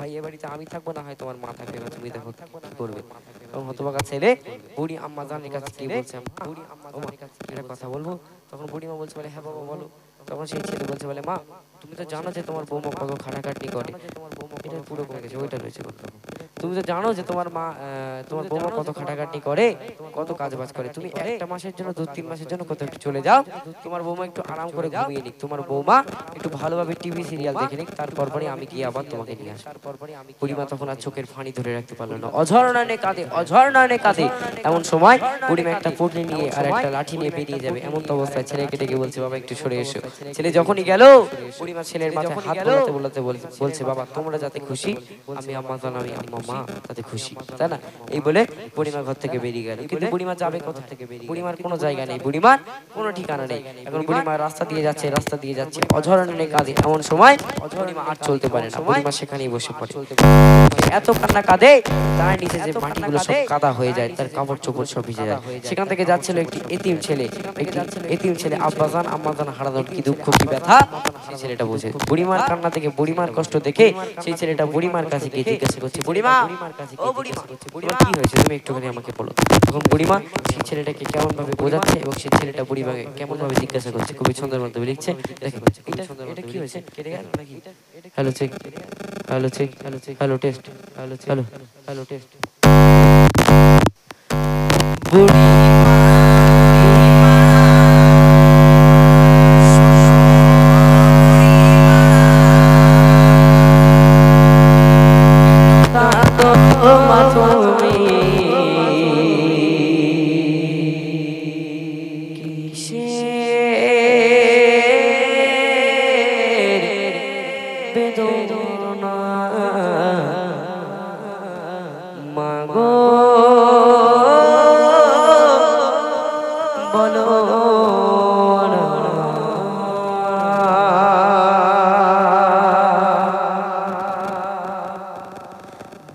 হয় এ বাড়িতে আমি থাকবো, না হয় তোমার মা থাকবে না, তুমি দেখো কি করবে। এবং হতভাগা ছেলে বুড়ি আম্মা জানের কাছে কি বলছে, একটা কথা বলবো। তখন বুড়িমা বলছে বলে হ্যাঁ বাবা বলো। তখন সেই ছেলে বলছে বলে মা তুমি তো জানো যে তোমার বৌমা কত খাটাখাটনি করে, এটা পুরো কমে গেছে, ওইটা রয়েছে কথা। তুমি তো জানো যে তোমার মা তোমার বৌমা কত খাটাখাটনি করে, কত কাজ বাজ করে, তুমি একটা মাসের জন্য 2-3 মাসের জন্য কোথাও একটু চলে যাও, তোমার বৌমা একটু আরাম করে ঘুমিয়ে নিক, তোমার বৌমা একটু ভালোভাবে টিভি সিরিয়াল দেখে নিক, তারপরে আমি গিয়ে আবার তোমাকে নিয়ে আসবো। বুড়িমা তখন আর চোখের ফানি ধরে রাখতে পারলো না, অঝর নয়নে কাঁদে, অঝর নয়নে কাঁদে। এমন সময় বুড়িমা একটা পুটলি নিয়ে আর একটা লাঠি নিয়ে বেরিয়ে যাবে, এমন তো অবস্থায় ছেলেকে ডেকে বলছে বাবা একটু সরে এসো। ছেলে যখনই গেল বুড়িমা ছেলের মাথায় হাত বোলাতে বলছে বাবা তোমরা যাতে খুশি, আমি আম্মা জান আমি আম্মা মা তাতে খুশি, তাই না? এই বলে বুড়িমা ঘর থেকে বেরিয়ে গেল। কিন্তু বুড়িমা যাবে কোথা থেকে? বুড়িমার কোনো জায়গা নেই, বুড়িমার কোনো ঠিকানা নেই। এখন বুড়িমা রাস্তা দিয়ে যাচ্ছে অঝর নয়নে কাঁদে। এমন সময় বুড়িমা আর চলতে পারে না, বুড়িমা সেখানেই বসে পড়ে। এত কান্না কাঁদে তার নিচে যে মাটিগুলো সব কাদা হয়ে যায়, তার কাপড় চোপড় সব ভিজে যায়। সেখান থেকে যাচ্ছিল একটি এতিম ছেলে আব্বাজান আম্মাজান হারানোর কি দুঃখ কি ব্যথা সেই ছেলেটা বোঝে। বুড়িমার কান্না থেকে বুড়িমার কষ্ট দেখে সেই ছেলেটা বুড়িমার কাছে গিয়ে জিজ্ঞাসা করছে বুড়িমা ও বুড়িমা কি হয়েছে তুমি একটুখানি আমাকে বলো। তখন বুড়িমা সেই ছেলেটাকে কেমন ভাবে বোঝাচ্ছে এবং সেই ছেলেটা বুড়িমাকে কেমন ভাবে জিজ্ঞাসা করছে, খুবই সুন্দর মাধ্যমে লিখছে। দেখেন এটা কি হয়েছে, কেটে গেল নাকি? Hello check, hello check, hello test, hello test. বুড়ি মাগো বলো না।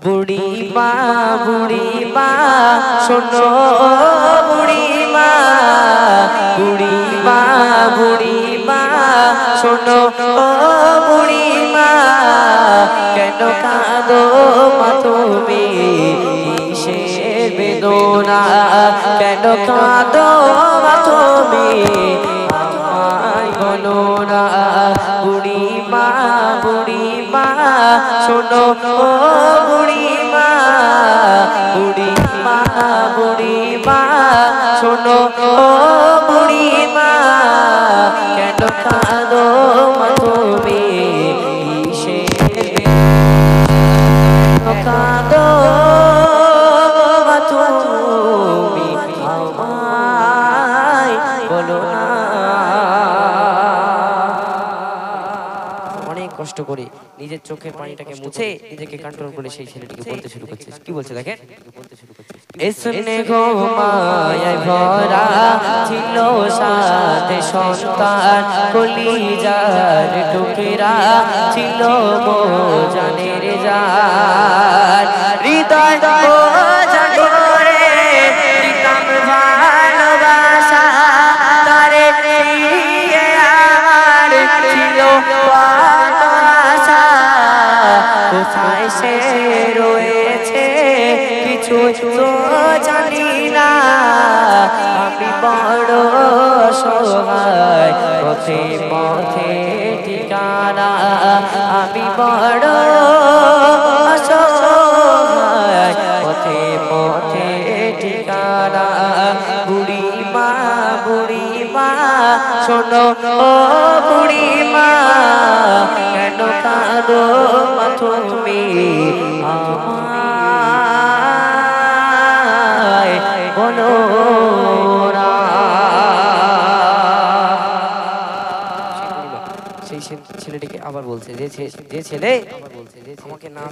বুড়িমা শোনো বুড়িমা শোনো বুড়িমা কেন কাঁদো মা তুমি কিসের বেদনা, কেন কাঁদো মা তুমি আমায় বলো না। বুড়িমা শোনো বুড়িমা শোনো বুড়িমা কেন কাঁদো মা তুমি কিসের কাঁদো মা তুমি আমায় বলো না। অনেক কষ্ট করে নিজের চোখের পানিটাকে মুছে নিজেকে কন্ট্রোল করে সেই ছেলেটিকে বলতে শুরু করছে। কি বলছে দেখেন, এসনে গো মায়ায় ভরা ছিল সাথে সন্তান, কলিজার টুকরা ছিল মো জানের জান, হৃদয় ও জানে রে দিতাম ভালোবাসা তারে আমার ছিল আশা, কোথায় সে রয়েছে কিছু তো জানি না, আমি বড় অসহায় পথে পথে ঠিকানা, আমি বড় অসহায় পথে পথে ঠিকানা। বুড়িমা শোনো বুড়িমা কেন কাঁদো মা তুমি আমায় বলো না। সেই ছেলেটিকে আবার বলছে যে ছেলে আমাকে না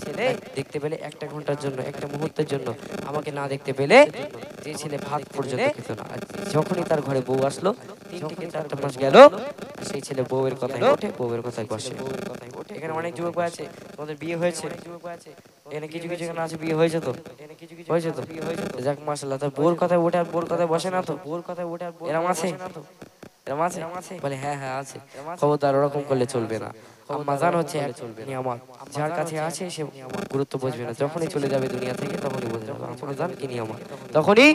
দেখতে পেলে একটা ঘন্টার জন্য একটা মুহূর্তের জন্য আমাকে না দেখতে পেলে যে ছেলে ভাত পর্যন্ত খেত না, যখনই তার ঘরে বউ আসলো 3 থেকে 4 মাস গেল সেই ছেলে বউয়ের কথায় ওঠে বউয়ের কথায় বসে। এখানে অনেক যুবক আছে তোমাদের বিয়ে হয়েছে, এখানে কিছু এখানে আছে বিয়ে হয়েছে তো যাক মাশাআল্লাহ, তার বউর কথায় ওঠে আর বউর কথায় বসে না তো, এরকম আছে বলে হ্যাঁ আছে, খবরদার ওরকম করলে চলবে না। আম্মাজান হচ্ছে এক নিয়ামত, যার কাছে আছে সে গুরুত্ব বুঝবে না, যখনই চলে যাবে দুনিয়া থেকে তখনই বোঝা যাবে আম্মাজান কি নিয়ামত, তখনই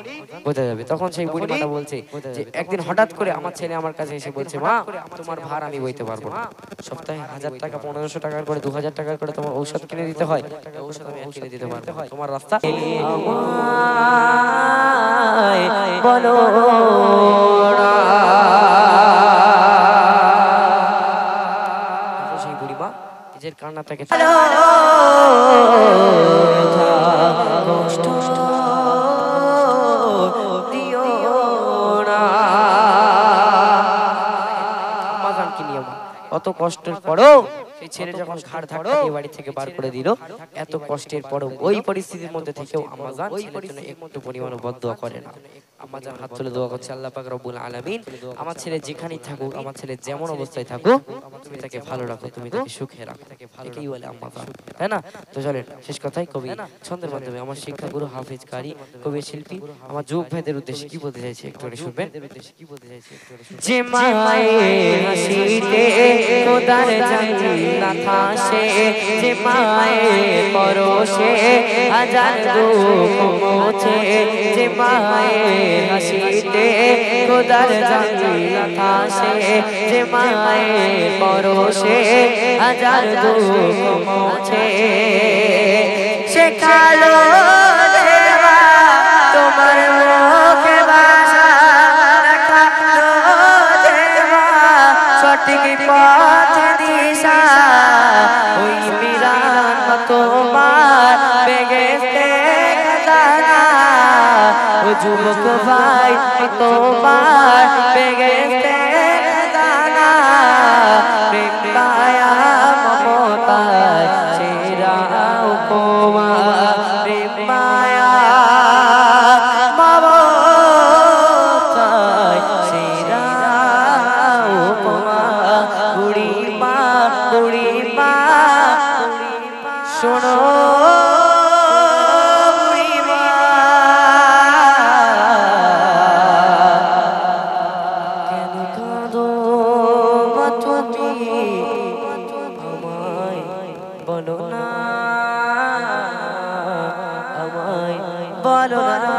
বোঝা যাবে। তখন সেই বুড়িমাটা বলছে যে একদিন হঠাৎ করে আমার ছেলে আমার কাছে এসে বলছে, মা তোমার ভার আমি বইতে পারবো না, সপ্তাহে 1000 টাকা 1500 টাকার করে 2000 টাকার করে তোমার ঔষধ কিনে দিতে হয়, ঔষধ আমি আর কিনে দিতে পারবো না, তোমার রাস্তা আমায় বলো না। সেই বুড়িমা নিজের কান্নাটাকে কষ্ট দিও না। আম্মাজান কি নিয়ম, অত কষ্টের পরেও সেই ছেলে যখন ঘাড় ধাক্কা দিয়ে বাড়ি থেকে বার করে দিল, এত কষ্টের পরেও ওই পরিস্থিতির মধ্যে থেকেও আম্মাজান ছেলের জন্য একটু পরিমাণও বদদোয়া করে না। আম্মাজান হাত তুলে দোয়া করছে, আল্লাহ পাক রব্বুল আলামিন আমার ছেলে যেখানেই থাকুক, আমার ছেলে যেমন অবস্থায় থাকুক, তুমি তাকে ভালো রাখো, তুমি তাকে সুখে রাখো, এটাই বলে আম্মাজান, তাই না? তো চলেন শেষ কথায় কবি ছন্দের মাধ্যমে আমার শিক্ষাগুরু হাফেজ কারি কবি শিল্পী আমার যুবক ভাইদের উদ্দেশ্যে কি বলতে চাইছে একটু শুনবেন। যে মায়ের হাসিতে খোদার জান্নাত আসে, যে মায়ের পরশে হাজার দুঃখ মোছে, যে মায়ের হাসিতে খোদার জান্নাত আসে, যে মায়ের পরশে হাজার দুঃখ মোছে, সে কালো দেওয়া তোমার মুখে ভাষা রাখা দেওয়া সঠিক পথ দিশা, ওই মিরান তোমার বেগেস্তে খাজানা, ও যুবক ভাই তোমার বেগেস্তে খাজানা, প্রেম মায়া মমতায় সেরা উপমা, প্রেম মায়া মমতায় সেরা উপমা, বুড়িমা বুড়িমা শোনো বুড়িমা, কেন কাঁদো মা তুমি আমায় বলো না, আমায় বলো না।